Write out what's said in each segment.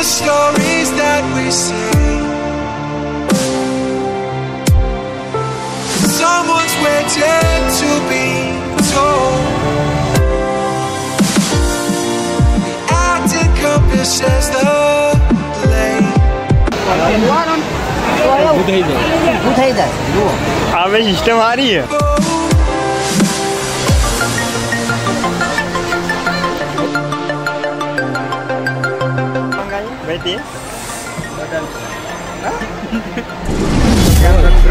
the stories that we sing. Someone's waiting to be told. The acting encompasses the lane. હવે system સારી છે.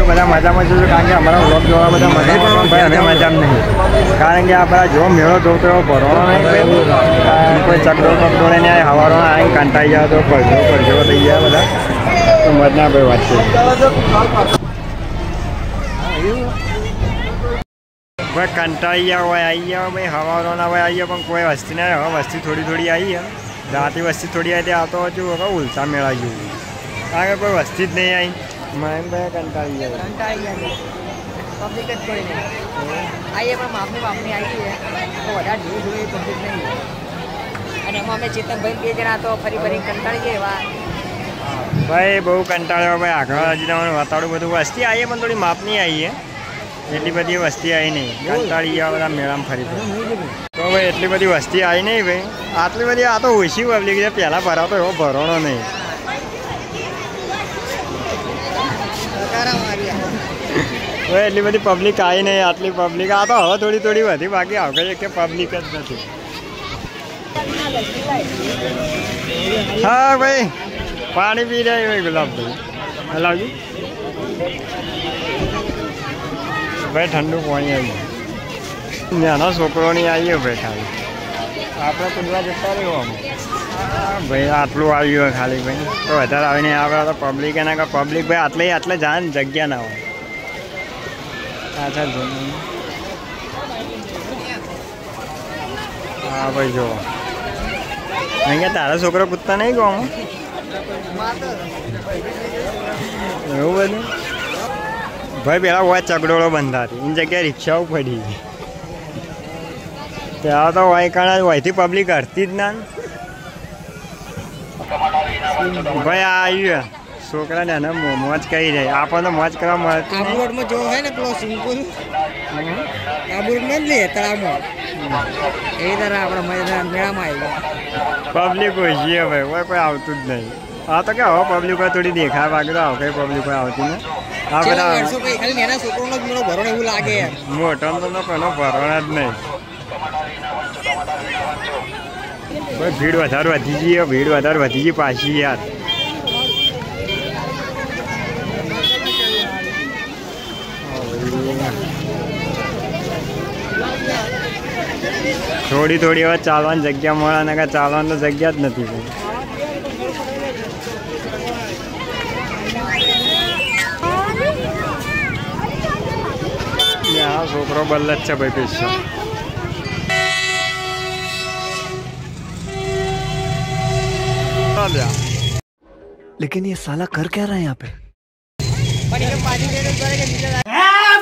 બધા મજામાં છું કારણ કે અમારા વ્લોગ જોવા બધા મજામાં ભાઈ અમે મજામાં નહીં કારણ કે આ બધા જો મેળો જોતો એવો ભરવાનો નહીં કોઈ ચકડોળ પકડોળે ને હવારો આવીને કંટાઈ ગયા તો પડજો થઈ ગયા બધા તો મજા ભાઈ વાત છે ભાઈ કંટાઈ ગયા હોય આવી ગયા ભાઈ હવારો ના હોય આવી ગયા પણ કોઈ વસ્તી ના હવે વસ્તી થોડી આવી રાતે વસ્તી થોડી આવી આવતો છું હવે ઉલટા મેળા જેવું કારણ કે કોઈ વસ્તી જ નહીં આવી मैं कंटाई गया पब्लिक ज कोई नहीं आइए पण मापनी आई है तो वडा ढील हुई पब्लिक नहीं અને એમાં અમે ચેતનભાઈ બે જણા તો ફરી કંટાળી ગયા ભાઈ બહુ કંટાળ્યો ભાઈ આગળ હજી તમારું વાતાવરણ બધું વસ્તી આવીએ પણ થોડી માપની આવીએ એટલી બધી વસ્તી આવી નહીં કંટાળી ગયા બધા મેળામાં ફરી તો ભાઈ એટલી બધી વસ્તી આવી નહીં ભાઈ આટલી બધી આ તો ઓછી પબ્લિક છે પહેલાં ભરાતો એવો ભરણો નહીં એટલી બધી પબ્લિક આવી નહીં આટલી પબ્લિક આ તો હવે થોડી વધી બાકી આવશે કે પબ્લિક જ નથી હા ભાઈ પાણી પી રહ્યા ભાઈ ગુલાબભાઈ હલાવજો ભાઈ ઠંડુ પાણી આવી નાનો છોકરોની આવીએ ભાઈ ખાલી આપણે કુદવા જતા રહ્યો અમે ભાઈ આટલું આવ્યું ખાલી ભાઈ તો વધારે આવીને આપણે તો પબ્લિક એના કે પબ્લિક ભાઈ આટલે જાન જગ્યા ના હોય પાછળ હા ભાઈ જો અહીંયા તારા છોકરો કૂદતા નહીં કહો એવું બધું ભાઈ પેલા હોય ચકડોળો બંધાતી એની જગ્યાએ રિક્ષાઓ પડી ત્યાં તો હોય કારણ હોયથી પબ્લિક હરતી જ ના ભાઈ આ આવ્યું છોકરા ને મોજ કરી જાય આપણને મોજ કરવા મળતી આબુરોડમાં જો હે ને પેલો સ્વિમિંગ પુલ આબુરોડમાં જ લે તળાવમાં એ તરફ આપણે મેળામાં આવી પબ્લિક ઓછી છે ભાઈ કોઈ આવતું જ નહીં હા તો કે હવે પબ્લિક થોડી દેખાય બાકી તો કઈ પબ્લિક આવતી ને આ બધા ખાલી એના છોકરોનો મેળો ભરણ એવું લાગે મોટો તો કોનો ભરણ જ નહીં ભાઈ ભીડ વધારે વધી ગઈ પાછી યાર થોડી હવે ચાલવાની જગ્યા મળે ને કે ચાલવાની તો જગ્યા જ નથી ભાઈ આ છોકરો બલ્લ જ છે ભાઈ પૈસા लेकिन ये साला कर क्या रहा है यहाँ पे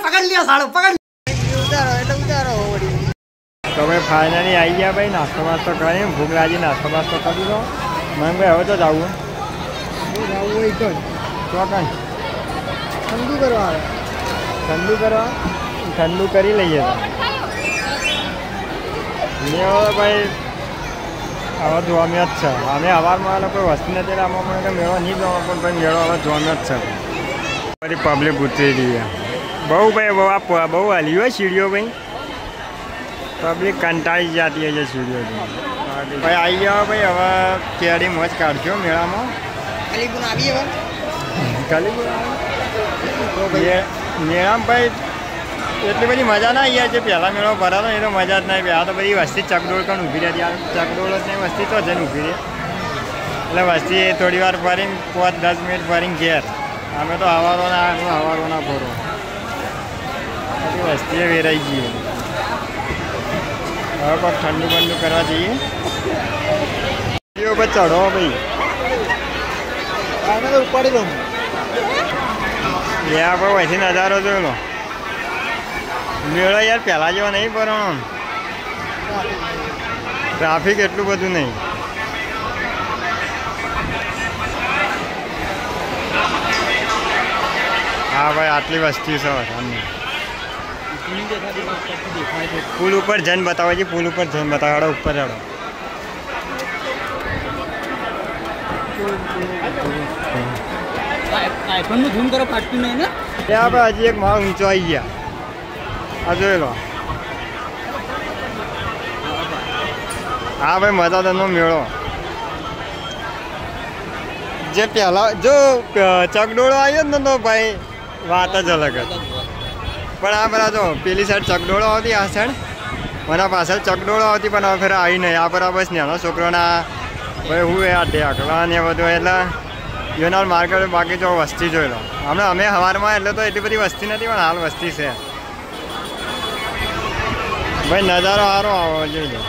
પકડ લ્યો સાળો પકડ ઉતારો તમે ફાઇનલી આવી ગયા ભાઈ નાસ્તો વાસ્તો કરી ભૂખ લાગી નાસ્તો વાસ્તો કરી દો મને ભાઈ હવે તો જવું ચોકન ઠંડુ કરી લઈએ તો ભાઈ હવે જોમ્યો જ છે અમે સવારમાં કોઈ વસ્તુ નથી આમાં પણ કે મેળો નહીં જોવા પણ ભાઈ મેળો હવે જોમ્યો જ છે બધી પબ્લિક ઉતરી રહી બહુ ભાઈ બહુ હલી હોય સીડીઓ ભાઈ પબ્લિક કંટાળી જતી હોય છે સીડીઓ ભાઈ આવી જાઓ ભાઈ હવે કેરી મોજ કાઢજો મેળામાં મેળામાં ભાઈ એટલી બધી મજા ના આવી છે પહેલાં મેળો ભરાતો એ તો મજા જ નહીં આ તો બધી વસ્તી ચકડોળ પણ ઊભી રહેતી આ ચકડોળ જ નહીં વસ્તી તો જઈને ઊભી રહે એટલે વસ્તી થોડી વાર ફરીને 5-10 મિનિટ ફરીને ઘેર અમે તો હવારો ના ભરો બધી વસ્તીએ વેરાઈ જઈએ હવે કોઈ ઠંડુ કરવા જઈએ પર ચઢો ભાઈ ઉપાડી દઉં યા ભાઈ વહીથી નજારો જોયેલો મેળો યાર પહેલાં જેવો નહીં ભરવાનો ટ્રાફિક એટલું બધું નહીં हाँ भाई आटली वस्ती से सामने पुल ऊपर जन बताओ जी, पुल ऊपर जन बताओ, हड़ो ऊपर हड़ो। आईफोन में झूम करो फाटती नहीं ना। यहाँ पे हजी एक माल ऊंचो आई गया आ जो लो। हाँ भाई मजा तो मेड़ो जे पहला जो चकडोळो आयो ने तो भाई વાત જ અલગ હતી। પણ આ પેલા જો પેલી સાઈડ ચકડોળો આવતી, આ સાઈડ મને પાછળ ચકડોળો આવતી, પણ હવે ફેર આવી નહીં। આ પર બસ નાનો છોકરોના ભાઈ હું આ ઢેકલા ને બધું એટલે યોનાર માર્કેટ બાકી જો વસ્તી જોઈ લો। હમણાં અમે સવારમાં એટલે તો એટલી બધી વસ્તી નથી, પણ હાલ વસ્તી છે ભાઈ। નજારો સારો આવો જોઈ લો।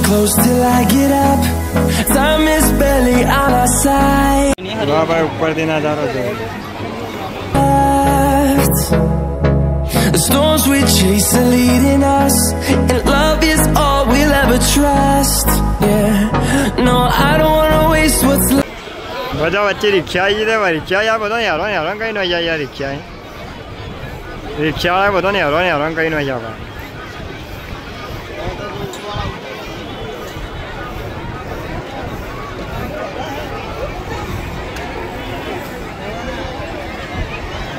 Close till I get up. Time is barely on our side. વાહ ભાઈ ઉપરથી નજારો જોયો। The storms we chase are leading us, and love is all we'll ever trust. Yeah, no, I don't wanna waste what's left. બધા વચ્ચે રિક્ષા આવી જાય, રિક્ષા યાર બધો હેરાન હેરાન કઈ ન જાય યાર। રિક્ષાવાળા બધો હેરાન હેરાન કઈ ન જાય।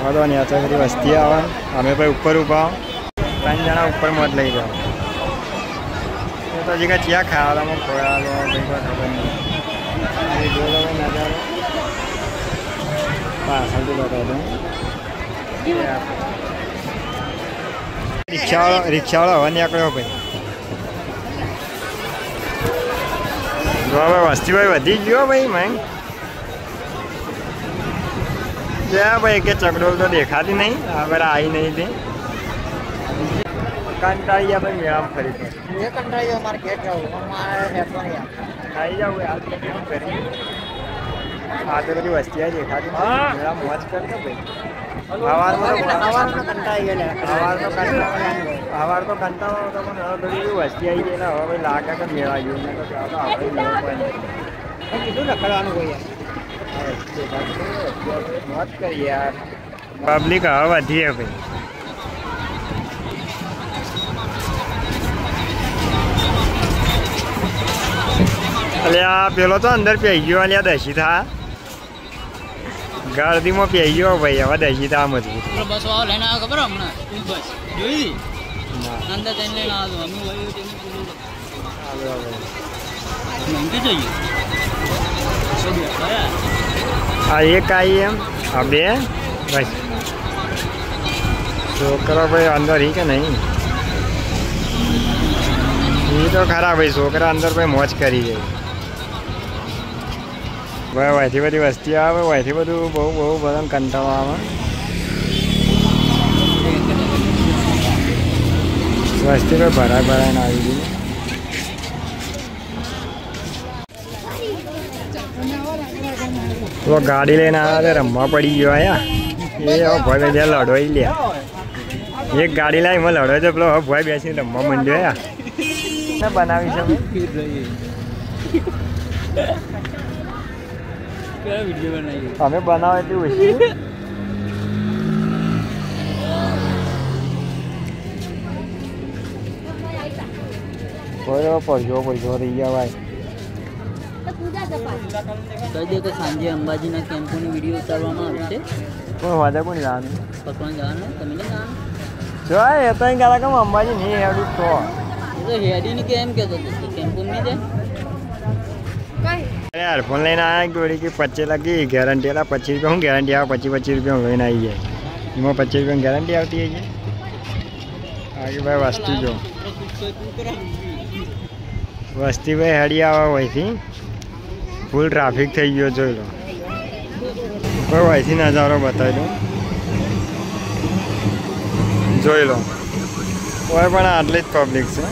વાંધો નહીં, આ બધી વસ્તી આવે, અમે ભાઈ ઉપર ઊભા 3 જણા ઉપર મોજ લઈ જાઓ। એ તો હજી કાંઈ ચિયા ખાવાલામાં ખોયાલો કંઈ કોઈ ખબર નહીં। જોયો નજારો પાછળથી બતાવી દઉં। રિક્ષાવાળો હવે નીકળ્યો ભાઈ। જો હવે વસ્તી ભાઈ વધી ગયો ભાઈ મેં। क्या भाई के चकडोल तो देखा थी नहीं, अगर आई नहीं थी कंटाई भाई मेरा खरीद ये कंटाई हमारे गेट जाओ हमारे हेड पर यार आई जाओ यार करी आते बड़ी वस्ती है देखा थी मेरा मौज कर दो भाई। आवार में कंटाई है आवार तो कंटा होता पण बड़ी वस्ती आई है ना। હવે ભાઈ લાગે કે મેળા ગયો ને તો ત્યાં તો આપણે મેળો કોઈ નહીં કીધું ને કરવાનું કોઈ યાર। मत कर यार, पब्लिक हवा वधी है भाई। अलिया पेलो तो अंदर पे गयो, अलिया दशी था गर्दी में पे गयो भाई। हवा दशी था मजबूत बस वाला लेना खबर हमने बस જોઈ અંદર જઈને લેના આવો અમે વહી મંગે જોઈએ। आ एक आई है अब बे बस छोकरा भाई अंदर ही के नहीं, ये तो खरा भाई छोकरा अंदर भाई मौज करी गई भाई। वैसी बड़ी वस्ती आवे, वैसी બધું બહુ બહુ બધા કંટાળો આવે। વસ્તી ભાઈ ભરાય ભરાઈને આવી ગઈ। तो गाड़ी लेने आया तो रम्मा पड़ी गयो आया ये भाई बेचा लड़ो ही लिया। एक गाड़ी लाई मैं लड़ो तो पेलो भाई बेसी रम्मा मंड्यो या बनावी છે અમે બનાવે તું કોઈ પડજો રહી ગયા ભાઈ। કહી દે કે સાંજે અંબાજીના કેમ્પોની વિડીયો ઉતારવામાં આવશે। કોઈ વાદે કોણ જવાનું પકવાન જવાનું તમે નહીં જવાનું જો એ તો અહીં ગાલા કેમ અંબાજી નહીં હેડું તો એ તો હેડીને કેમ કહેતો હતો કેમ્પો નહીં જાય। अरे हेडफोन लेना आया गोड़ी की 25 लगी गारंटी वाला 25 रुपये हूँ गारंटी आया 25 रुपये लेना आई है इनमें 25 रुपये गारंटी आती है ये आगे भाई वस्ती जो वस्ती भाई हेडी आवा वही थी फूल ट्राफिक थी गयो जो लो कोई वैसी नज़ारो बताई दो जो लो कोई पण आटली ज पब्लिक से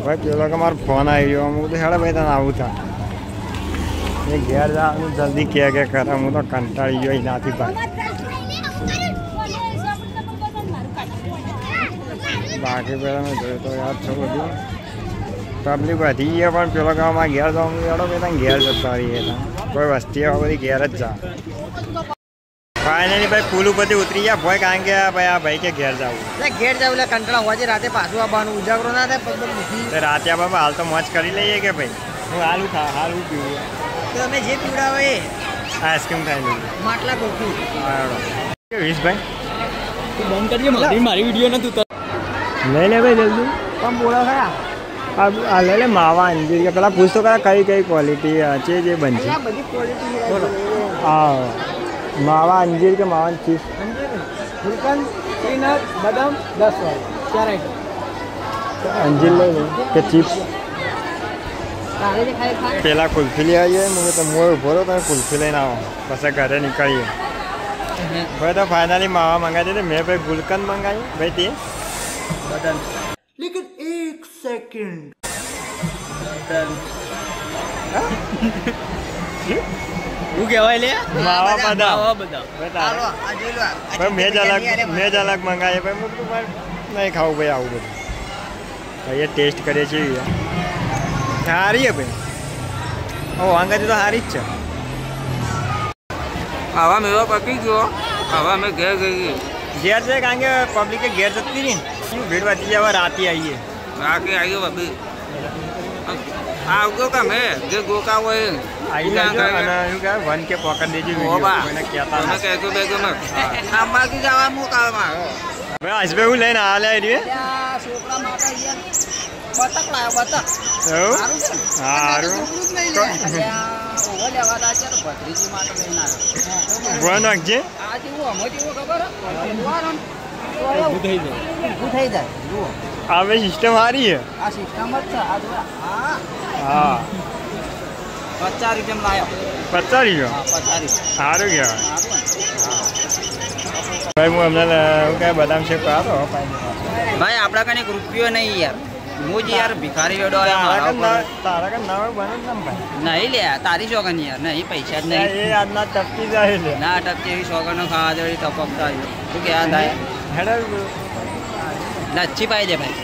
भाई ભાઈ પેલો કે મારો ફોન આવી ગયો હું તો હેડે ભાઈ તને આવું થાય એ ઘેર જવાનું જલ્દી કે કરે હું તો કંટાળી ગયો એનાથી ભાઈ બાકી પેલા મેં જોયું તો યાદ છો બધું પબ્લિક વધી ગઈ પણ પેલો ગામમાં ઘેર જવાનું હેડો ભાઈ તને ઘેર જતા રહીએ કોઈ વસ્તી આવે બધી ઘેર જ જા ફાઇનલી ભાઈ પુલ ઉપરથી ઉતરી ગયા ભાઈ કારણ કે ભાઈ આ ભાઈ કે ઘેર જવું ઘેર જાવ એટલે કંટાળા હોય છે રાતે પાછું આવવાનું ઉજાગરો ના થાય પગ તો રાતે આપણે હાલ તો મોજ કરી લઈએ કે ભાઈ હું હાલ હું પીવું તો તમે જે પીવડાવો એ આઈસ્ક્રીમ ખાઈ લઈએ માટલા કોફી વીસ ભાઈ બંધ કરજે મારી વિડીયો નતું લઈ લે ભાઈ જલ્દી પણ બોલો ખરા આ લઈ લે માવા અંજીર કે પેલા પૂછતો કરા કઈ કઈ ક્વોલિટી છે બનશે બધી ક્વોલિટી બોલો હા માવા અંજીર કે માવા ચીઝ ગુલકંદ પીનટ બદામ 10 વાળી 4 આઈટમ અંજીર લઈ લે કે ચીપ્સ તારે જે ખાઈ ખા પેલા કુલ્ફી લઈ આવીએ મને તો મોર ઉભો રહો તમે કુલ્ફી લઈને આવો પછી ઘરે નીકળીએ ભાઈ તો ફાઇનલી માવા મંગાવી દીધી મેં ભાઈ ગુલકંદ મંગાવી ભાઈ તે બદામ લેકિન 1 સેકન્ડ હું કહેવાય લે માવા બદામ હાલો આ જોઈ લો ભાઈ મેં જ અલગ મંગાવીએ ભાઈ હું નહીં ખાવું ભાઈ આવું બધું ભાઈ એ ટેસ્ટ કરીએ છીએ સારી હે ભાઈ ઓ વાંગાથી તો સારી જ છે આવા મેવા પકી ગયો આવા અમે ઘેર ગઈ ઘેર છે કારણ કે પબ્લિકે ઘેર જતી રહી ને ભીડ વધી જાય રાતે આવીએ બાકી આવ્યો બાબી આવજો તમે જે ગોકા હોય આવી જાય અને શું કહે વન કે પકડ દેજો કોઈને કહેતા તમે કહેજો બેજો મત આ બાકી જવા મોકામાં ભાઈ હસભાઈ હું લઈને આ લે રહી છોકરા માટે બતક લાયો બતક સારું સારું ભત્રીજી માટે લઈને આવ્યો ભણ નાખજે આ જેવું અમે જેવું ખબર ઊભું થઈ જાય જુઓ આ ભાઈ સિસ્ટમ સારી છે આ સિસ્ટમ જ છે આ જુઓ હા 50 રૂપિયા લાયો 50 રૂપિયા સારું કહેવાય ભાઈ હું અમને શું કહે બદામ શેક કરાતો ભાઈ આપણા કને એક રૂપિયો નહીં યાર હું જ યાર ભિખારી વેડો તારા કે નવા બને ને ભાઈ નહીં લે તારી શોગન યાર નહીં પૈસા જ નહીં એ આજના ટપકી જાય છે ના ટપકી એવી શોગનો ખાવા દેવી ટપકતા તું ક્યાં થાય હેડો લચ્છી પાઈ દે ભાઈ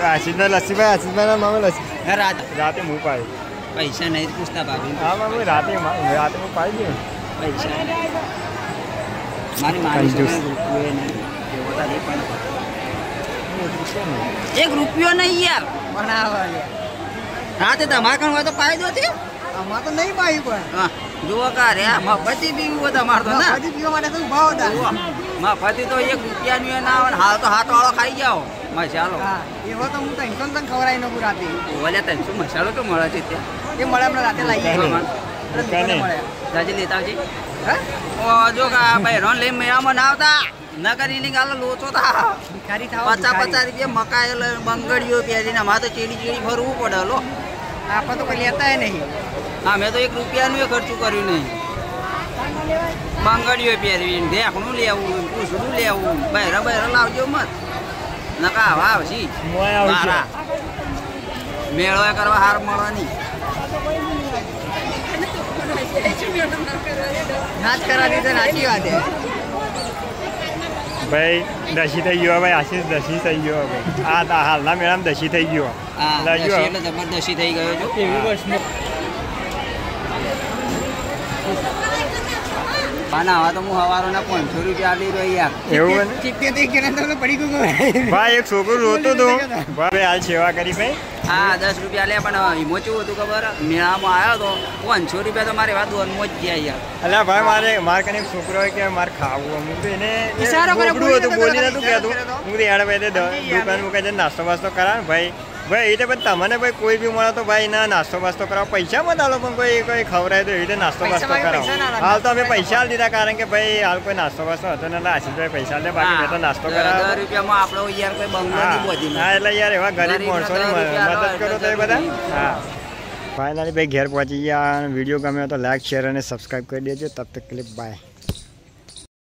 આશીષભાઈ મામે લસ્સી રાતે હું પાઈ પૈસા નહીં પૂછતા ભાભી હા મામે રાતે હું પાઈ દઉં પૈસા મારી મારી રૂપિયો નહીં એક રૂપિયો નહીં યાર હા તે તમારે કણ હોય તો પાઈ દો તે આમાં તો નહીં પાયું પણ હા જુઓ કા રે મફતી પીવું તમારે તો ના હજી પીવા માટે તો ઉભા હતા મફતી તો 1 રૂપિયાનું ના આવે હાલ તો હાથવાળો ખાઈ જાઓ મસાલો હા એવો તો હું ટેન્શન તને ખવડાવી નાખું રાતે ઓલે તને મસાલો તો મળે છે ત્યાં એ મળે આપણે રાતે લઈ જઈએ દુકાને. જાજી લેતા આવજે હા ઓ જો કા ભાઈ રોન લઈ મેળામાં ના આવતા ન કરીને ગાલો લોચો થા ભિખારી થાવ 50 રૂપિયા મકાઈ બંગડીઓ પહેરીને અમારે તો ચેડી ફરવું પડે લો આપણે તો કોઈ લેતા નહીં હા મેં તો 1 રૂપિયાનું ખર્ચું કર્યું નહીં બંગડીઓ પહેરવી ઢેકણું લેવું પૂછડું લેવું બહેરા લાવજો મત નકા હવા આવશી મોય આવશે. મારા મેળો કરવા હાર મળવાની નાચ કરા દીધો નાચી વાત હે ભાઈ દશી થઈ ગયો ભાઈ આશીષ દશી થઈ ગયો ભાઈ આ હાલના મેળામાં દશી થઈ ગયો હા લાગ્યો. દશી એટલે જબરદસ્તી થઈ ગયો છો પાના આવા તો હું હવારોના 500 રૂપિયા આપી રહ્યો યાર એવું બને ચીપતે કે તમને પડી ગયું ભાઈ એક છોકરો રોતો હતો ભાઈ હાલ સેવા કરી ભાઈ હા 10 રૂપિયા લે પણ ઈમો કેવું હતું ખબર મેળામાં આવ્યો તો 500 રૂપિયા તો મારે વાત દોનમાં જ ગયા યાર અલ્યા ભાઈ મારે કને એક છોકરો હોય કે મારે ખાવું હું તો એને ઈશારો કરે, બોલી નતું ઈશારો કહેતું કરે તો. હું તો યાર ભાઈ દુકાન મૂકે છે નાસ્તો બાસ્તો કરાવે ભાઈ ભાઈ એ તો પણ તમને ભાઈ કોઈ બી મળે તો ભાઈ ના નાસ્તો બાસ્તો કરાવો પૈસા મત આલો પણ કોઈ ખવડાય તો એ રીતે નાસ્તો પૈસા બાસ્તો માંગે, કરાવો પૈસા ના હાલ તો અમે પૈસા આલી દીધા કારણ કે ભાઈ હાલ કોઈ નાસ્તો બાસ્તો હતો ને એટલે આશીષભાઈ પૈસા લે બાકી મેં તો નાસ્તો 10 કરાવો રૂપિયામાં આપણો યાર કોઈ બંગલો નહીં બોધી હા એટલે યાર એવા ગરીબ ગરીબને માણસોની 10 રૂપિયા મદદ કરો તો એ બધા એટલે હા ફાઇનલી ભાઈ ઘેર પહોંચી ગયા વિડીયો ગમ્યો તો લાઈક શેર અને સબસ્ક્રાઈબ કરી દેજો તબ તક કે લીએ બાય